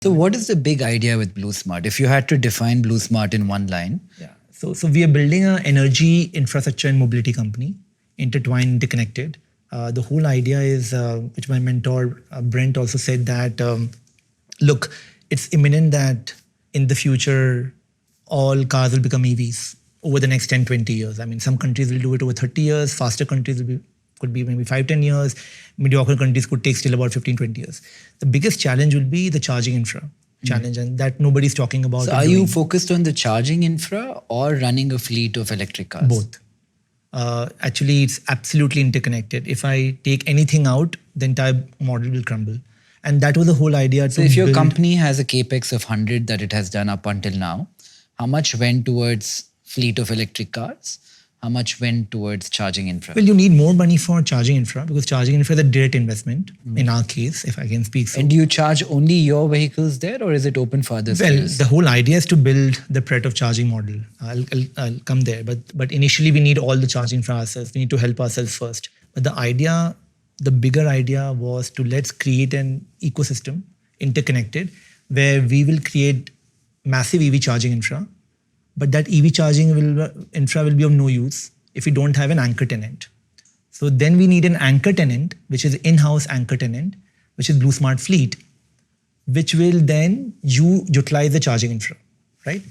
So what is the big idea with Blusmart? If you had to define Blusmart in one line. Yeah. So we are building an energy infrastructure and mobility company, intertwined, interconnected. The whole idea is, which my mentor Brent also said that, look, it's imminent that in the future, all cars will become EVs over the next 10, 20 years. I mean, some countries will do it over 30 years, faster countries could be maybe 5, 10 years, mediocre countries could take still about 15, 20 years. The biggest challenge will be the charging infra challenge, and that nobody's talking about. So are you focused on the charging infra or running a fleet of electric cars? Both. Actually, it's absolutely interconnected. If I take anything out, the entire model will crumble. And that was the whole idea. So if your company has a capex of 100 that it has done up until now, how much went towards fleet of electric cars? How much went towards charging infra? Well, you need more money for charging infra because charging infra is a direct investment in our case, if I can speak so. And do you charge only your vehicles there or is it open for others? Well, the whole idea is to build the Pret of charging model. I'll come there. But initially we need all the charging for ourselves. We need to help ourselves first. But the bigger idea was to let's create an ecosystem, interconnected, where we will create massive EV charging infra. But that EV charging infra will be of no use if we don't have an anchor tenant. So then we need an anchor tenant, which is in-house anchor tenant, which is Blusmart Fleet, which will then utilize the charging infra, right?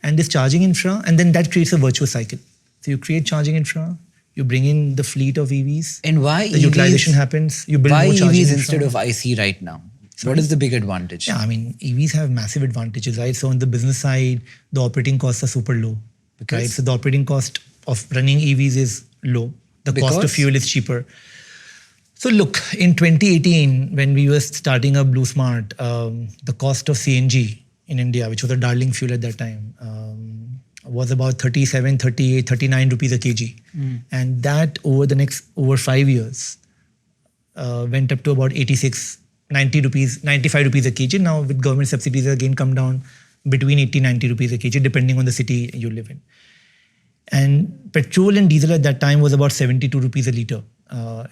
And this charging infra, and then that creates a virtuous cycle. So you create charging infra, you bring in the fleet of EVs. And why the utilization happens, you build more charging EVs infra. instead of IC right now? What is the big advantage? Yeah, I mean, EVs have massive advantages, right? So on the business side, the operating costs are super low, right? So the operating cost of running EVs is low. The cost of fuel is cheaper. So look, in 2018, when we were starting up Blusmart, the cost of CNG in India, which was a darling fuel at that time, was about 37, 38, 39 rupees a kg. And that over 5 years went up to about 86 90 rupees, 95 rupees a kg. Now with government subsidies again come down between 80, 90 rupees a kg, depending on the city you live in. And petrol and diesel at that time was about 72 rupees a litre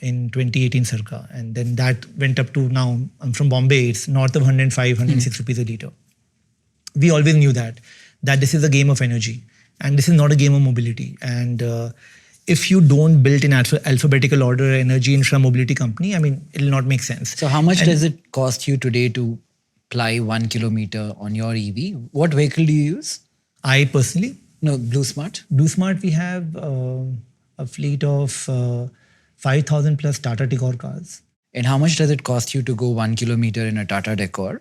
in 2018 circa. And then that went up to now, I'm from Bombay, it's north of 105, 106 rupees a litre. We always knew that this is a game of energy and this is not a game of mobility. And if you don't build in alphabetical order energy infra mobility company, I mean, it'll not make sense. So how much does it cost you today to ply 1 kilometer on your EV? What vehicle do you use? I personally? No, Blusmart. Blusmart, we have a fleet of 5,000 plus Tata Tigor cars. And how much does it cost you to go 1 kilometer in a Tata Tigor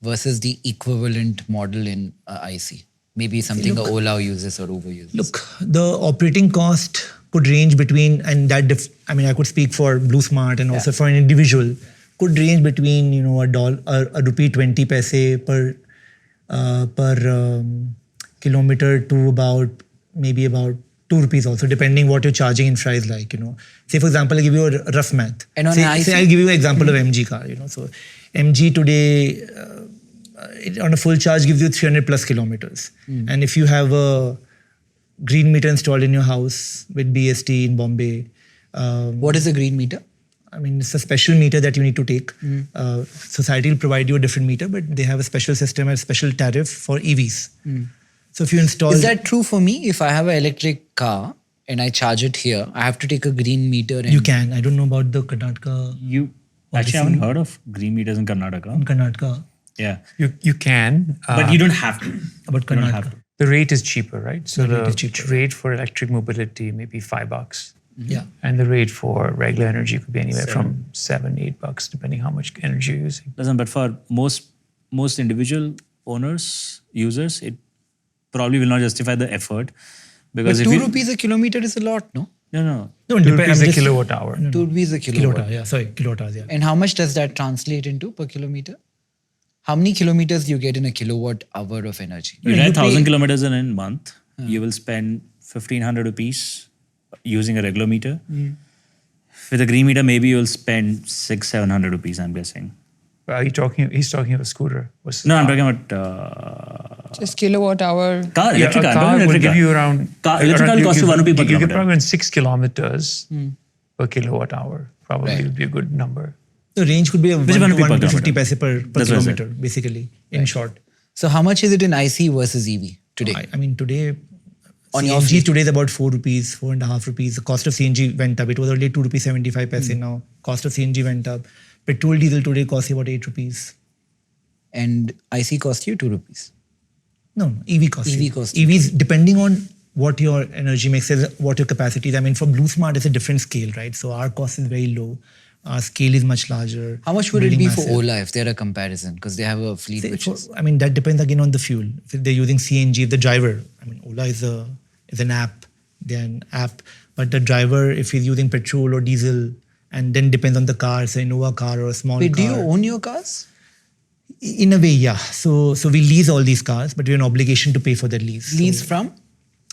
versus the equivalent model in IC? Maybe something Ola uses or Uber uses. Look, the operating cost could range between, and that I mean, I could speak for Blusmart and also for an individual, could range between a rupee 20 paise per kilometer to about 2 rupees also, depending what your charging infra is like. Say for example, I give you a rough math. And say I'll give you an example of MG car. So MG today, on a full charge gives you 300 plus kilometers. And if you have a green meter installed in your house with BST in Bombay. What is a green meter? I mean, it's a special meter that you need to take. Society will provide you a different meter, but they have a special system, a special tariff for EVs. So if you install... Is that true for me? If I have an electric car and I charge it here, I have to take a green meter? And you can. I don't know about the Karnataka... You actually haven't heard of green meters in Karnataka? In Karnataka. Yeah. You can. But you don't have to. About Karnataka. The rate is cheaper, right? So the rate for electric mobility may be $5. Yeah. And the rate for regular energy could be anywhere from $7-8, depending how much energy you're using. Listen, but for most individual owners, users, it probably will not justify the effort. Because but 2 rupees a kilometer is a lot, no? No. 2 rupees a kilowatt hour. 2 rupees a kilowatt hour. Yeah, sorry, kilowatt hours, yeah. And how much does that translate into per kilometer? How many kilometers do you get in a kilowatt hour of energy? You ride 1,000 kilometers in a month. You will spend 1,500 rupees using a regular meter. With a green meter, maybe you'll spend 600-700 rupees, I'm guessing. He's talking of a scooter. No, I'm talking about... just kilowatt hour. Electric car will give you around... Electric car will cost you 1 rupee per kilometer. You get probably 6 kilometers per kilowatt hour. Probably would be a good number. The range could be a Which 1 one to would be per 150 kilometer? paise per That's what I said. kilometer, basically, in short. So how much is it in IC versus EV today? I mean, today, On your CNG fleet? today is about 4 rupees, 4.5 rupees. The cost of CNG went up. It was earlier 2 rupees 75 paise now. Cost of CNG went up. Petrol, diesel today costs you about 8 rupees. And IC cost you 2 rupees. No, EV costs EV you. costs you. EVs, depending on what your energy mix is, what your capacity is. I mean, for Blusmart, it's a different scale, right? So our cost is very low. Our scale is much larger. How much would it Building be massive. for Ola if they're a comparison? Because they have a fleet Say which is... I mean, that depends again on the fuel. If they're using CNG, if the driver, I mean, Ola is an app, they're an app, but the driver, if he's using petrol or diesel, and then depends on the car, say Innova car or a small Wait, car. do you own your cars? In a way, yeah. So we lease all these cars, but we have an obligation to pay for the lease. Lease So from?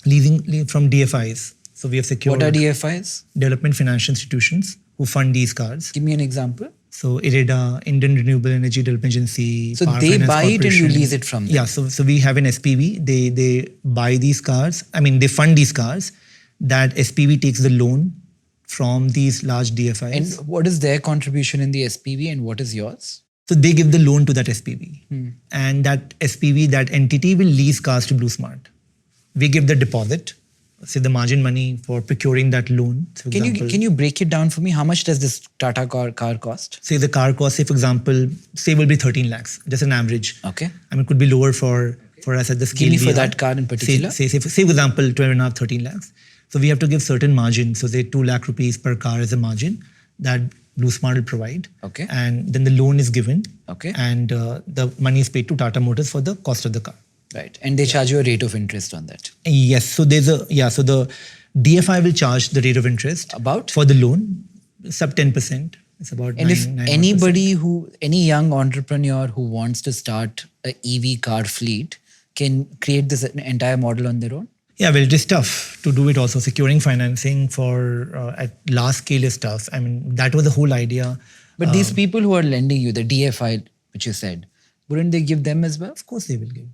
leasing from DFIs. So we have secured What are DFIs? development financial institutions who fund these cars. Give me an example. So IREDA, Indian Renewable Energy Development Agency. So Power they Finance buy it and you Corporation. lease it from them? Yeah, so we have an SPV. They buy these cars. I mean, they fund these cars. That SPV takes the loan from these large DFIs. And what is their contribution in the SPV and what is yours? So they give the loan to that SPV. And that SPV, that entity will lease cars to Blusmart. We give the deposit, say the margin money for procuring that loan. For example, Can you break it down for me? How much does this Tata car cost? say the car cost, say for example, say will be 13 lakhs, just an average. Okay. I mean, it could be lower for us at the scale. Give me we for are. that car in particular. Say for example, 12.5, 13 lakhs. So we have to give certain margin. So say 2 lakh rupees per car as a margin that Blusmart will provide. Okay. And then the loan is given. Okay. And the money is paid to Tata Motors for the cost of the car. Right. And they charge you a rate of interest on that. Yes. So so the DFI will charge the rate of interest. About? For the loan, sub 10%. It's about And if 9%. any young entrepreneur who wants to start a EV car fleet can create this entire model on their own? Yeah, well, it is tough to do it also. Securing financing for at large scale is tough. I mean, that was the whole idea. But these people who are lending you, the DFI, which you said, wouldn't they give them as well? Of course they will give.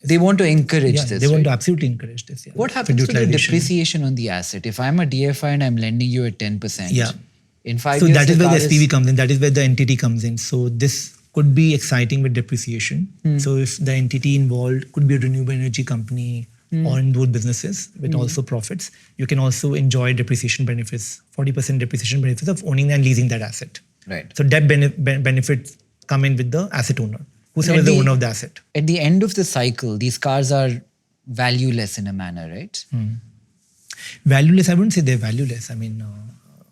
They want to encourage Yeah, this. they want right? to absolutely encourage this. Yeah. What For happens to the utilization. depreciation on the asset? If I'm a DFI and I'm lending you at 10%, Yeah. in 5 So years, that is the where the car SPV comes in. That is where the entity comes in. So this could be exciting with depreciation. So if the entity involved could be a renewable energy company or in those businesses with also profits, you can also enjoy depreciation benefits, 40% depreciation benefits of owning and leasing that asset. Right. So that benefits come in with the asset owner, whoever is the owner of the asset. At the end of the cycle, these cars are valueless in a manner, right? Valueless, I wouldn't say they're valueless. I mean,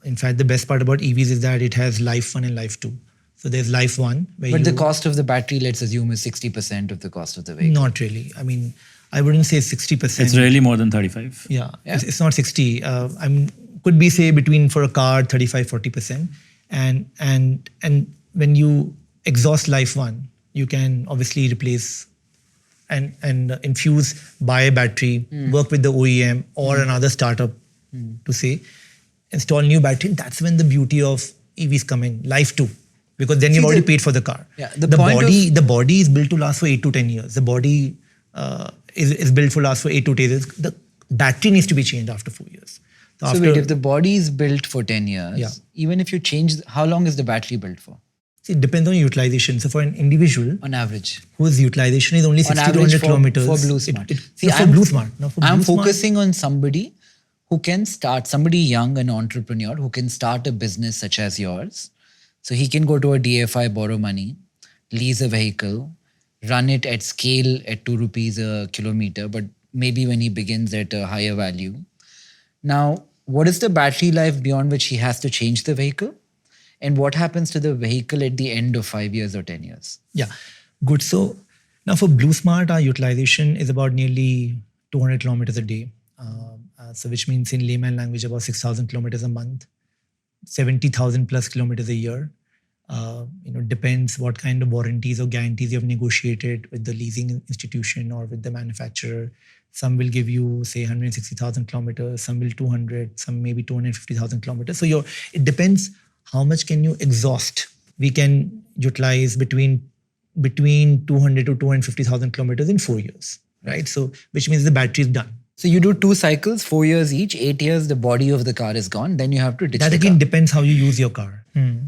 in fact, the best part about EVs is that it has life 1 and life 2. So there's life 1. But the cost of the battery, let's assume, is 60% of the cost of the vehicle. Not really. I mean, I wouldn't say 60%. It's really more than 35. Yeah. It's not 60. Could be say between for a car 35-40%. And when you exhaust life 1, you can obviously replace and infuse, buy a battery, work with the OEM or another startup to say install new battery. That's when the beauty of EVs come in. Life 2. Because then you've already paid for the car. Yeah, the body is built to last for 8 to 10 years. The body is built for last for 8 to 10 years. The battery needs to be changed after 4 years. So wait, if the body is built for 10 years, Yeah. even if you change, how long is the battery built for? It depends on utilization. So for an individual On average? whose utilization is only 60 to average 100 kilometers. for Blusmart. For Blusmart. No, for I'm Blusmart, focusing on somebody who can start, somebody young, an entrepreneur who can start a business such as yours. So he can go to a DFI, borrow money, lease a vehicle, run it at scale at 2 rupees a kilometer, but maybe when he begins at a higher value. Now, what is the battery life beyond which he has to change the vehicle? And what happens to the vehicle at the end of 5 years or 10 years? Yeah, good. So now for Blusmart, our utilization is about nearly 200 kilometers a day. So which means in layman language about 6,000 kilometers a month, 70,000 plus kilometers a year. Depends what kind of warranties or guarantees you have negotiated with the leasing institution or with the manufacturer. Some will give you say 160,000 kilometers, some will 200, some maybe 250,000 kilometers. So it depends how much can you exhaust. We can utilize between 200 to 250,000 kilometers in 4 years, right? So which means the battery is done. So you do 2 cycles, 4 years each, 8 years, the body of the car is gone. Then you have to ditch That the again car. depends how you use your car.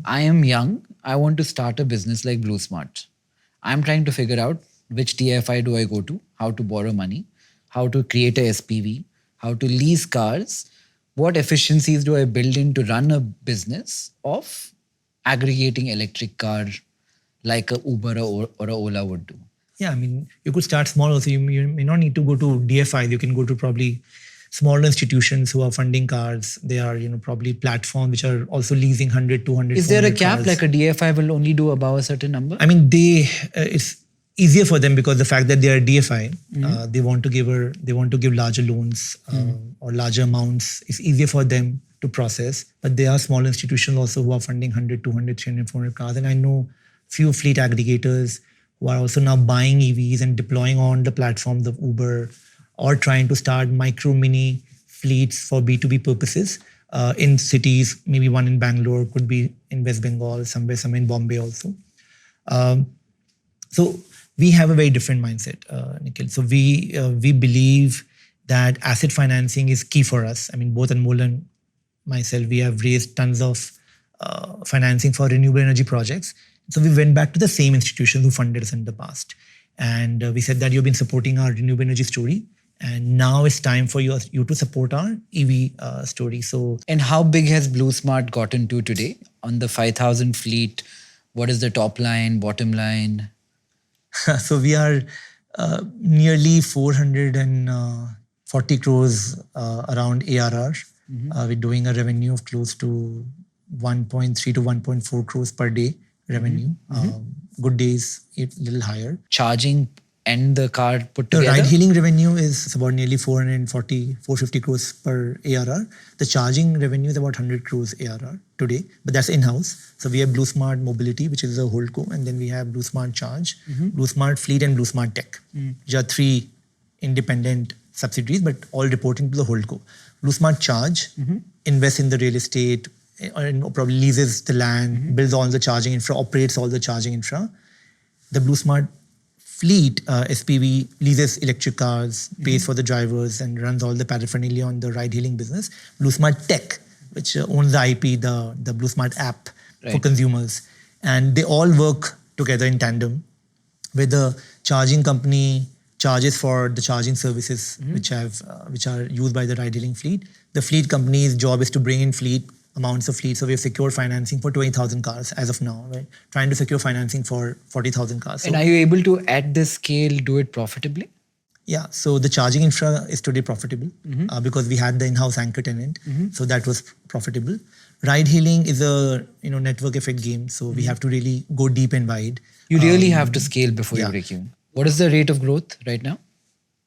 I am young. I want to start a business like Blusmart. I'm trying to figure out which DFI do I go to, how to borrow money, how to create a SPV, how to lease cars, what efficiencies do I build in to run a business of aggregating electric car like a Uber or a Ola would do. Yeah, I mean, you could start small also. You may not need to go to DFI. You can go to probably smaller institutions who are funding cars. They are, probably platforms which are also leasing 100, 200, Is there a 400 cap cars. like a DFI will only do above a certain number? I mean, it's easier for them because the fact that they are DFI, they want to give larger loans or larger amounts. It's easier for them to process. But there are small institutions also who are funding 100, 200, 300, 400 cars. And I know few fleet aggregators who are also now buying EVs and deploying on the platforms of Uber or trying to start micro mini fleets for B2B purposes in cities, maybe one in Bangalore, could be in West Bengal, somewhere in Bombay also. So we have a very different mindset, Nikhil. So we believe that asset financing is key for us. I mean, both Anmol and myself, we have raised tons of financing for renewable energy projects. So we went back to the same institutions who funded us in the past. And we said that you've been supporting our renewable energy story. And now it's time for you to support our EV story. So, and how big has Blusmart gotten to today on the 5,000 fleet? What is the top line, bottom line? So we are nearly 440 crores around ARR. We're doing a revenue of close to 1.3 to 1.4 crores per day revenue. Good days, a little higher. Charging and the car put The together? ride-hailing revenue is about nearly 450 crores per ARR. The charging revenue is about 100 crores ARR today, but that's in-house. So we have Blusmart Mobility, which is a holdco, and then we have Blusmart Charge, Blusmart Fleet, and Blusmart Tech, which are 3 independent subsidiaries, but all reporting to the holdco. Blusmart Charge invests in the real estate, or probably leases the land, builds all the charging infra, operates all the charging infra. The Blusmart Fleet, SPV, leases electric cars, pays for the drivers, and runs all the paraphernalia on the ride-hailing business. Blusmart Tech, which owns the IP, the Blusmart app for consumers. And they all work together in tandem, where the charging company charges for the charging services which are used by the ride-hailing fleet. The fleet company's job is to bring in amounts of fleet. So we have secured financing for 20,000 cars as of now, right? Trying to secure financing for 40,000 cars. So, and are you able to, at this scale, do it profitably? Yeah. So the charging infra is today profitable because we had the in-house anchor tenant. So that was profitable. Ride-hailing is a network effect game. So we have to really go deep and wide. You really have to scale before you break even. What is the rate of growth right now?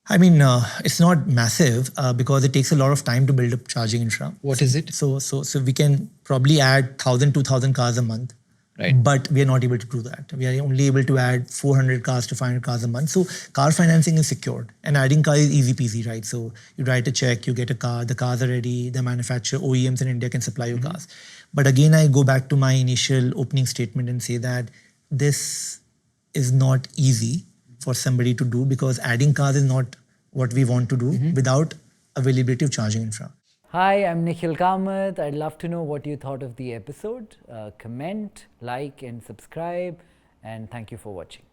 I mean, it's not massive because it takes a lot of time to build up charging infra. What is it? So we can probably add 1,000, 2,000 cars a month. Right. But we are not able to do that. We are only able to add 400 cars to 500 cars a month. So car financing is secured and adding cars is easy peasy, right? So you write a check, you get a car, the cars are ready, the manufacturer, OEMs in India can supply you cars. But again, I go back to my initial opening statement and say that this is not easy for somebody to do because adding cars is not what we want to do without availability of charging infra. Hi, I'm Nikhil Kamath. I'd love to know what you thought of the episode. Comment, like and subscribe, and thank you for watching.